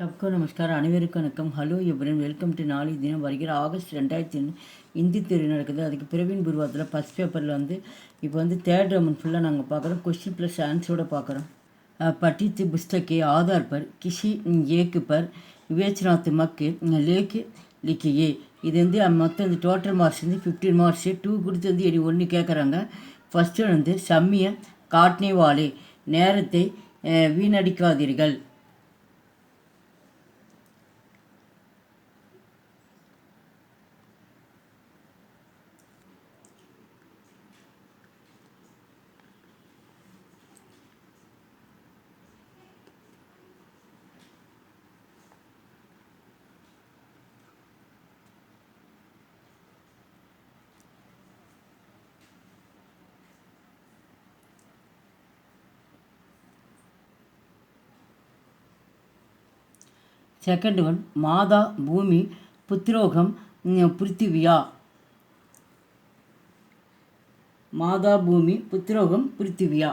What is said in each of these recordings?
सबको नमस्कार அனைவருக்கும் வணக்கம். ஹலோ எவ்ரிவன், வெல்கம் டு நாளை தினம் வருகிற ஆகஸ்ட் 2002 ஹிந்தி தேர்வு நடக்குது. அதுக்கு பிரவீன் பூர்வாத்தில் ஃபஸ்ட் பேப்பரில் இப்போ தேர்ட் ரவுண்ட் ஃபுல்லாக நாங்கள் பார்க்குறோம். கொஸ்டின் ப்ளஸ் ஆன்சரோட பார்க்குறோம். पठित पुस्तक के आधार पर किसी एक पर विवेचनात्मक लेख लिखिए. இது மொத்தம் இந்த டோட்டல் மார்க்ஸ் 15 மார்க்ஸ். 2 கொடுத்து 1 கேட்குறாங்க. ஃபஸ்ட்டு சம்மிய காட்னே வாலே, நேரத்தை வீணடிக்காதீர்கள். सेकंड वन मादा भूमि पुत्रोगम पृथिव्या. मादा भूमि पुत्रोगम पृथिव्या.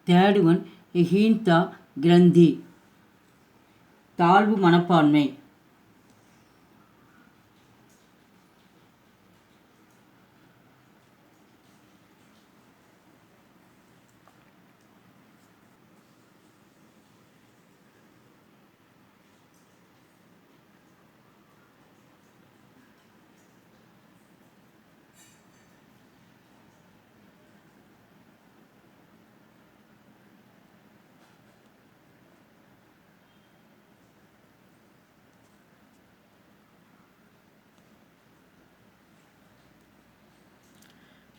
தேர்ட் ஒன் ஹீன்தா கிரந்தி, தாழ்வு மனப்பான்மை.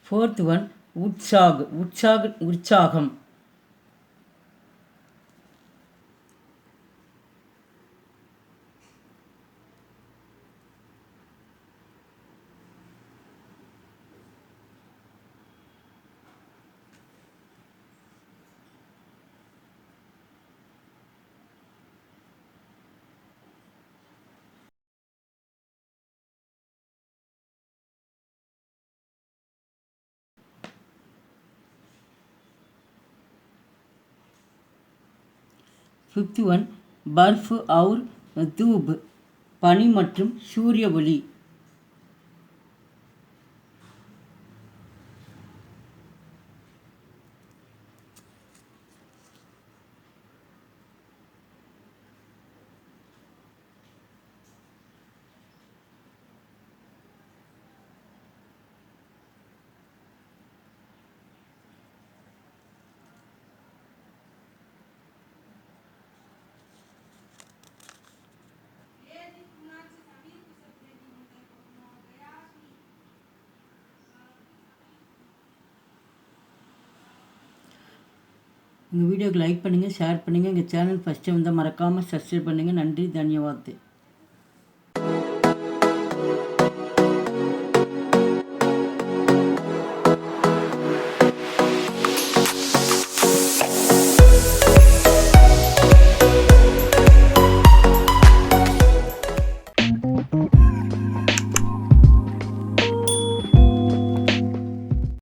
फोर्थ वन उत्साग, उत्साहम. फिफ्थ वन बर्फ और धूप, பனி மற்றும் சூரிய ஒளி. இந்த வீடியோக்கு லைக் பண்ணுங்கள், ஷேர் பண்ணுங்கள். எங்கள் சேனல் ஃபஸ்ட்டு வந்தால் மறக்காமல் சப்ஸ்கிரைப் பண்ணுங்கள். நன்றி, தன்யவாத்.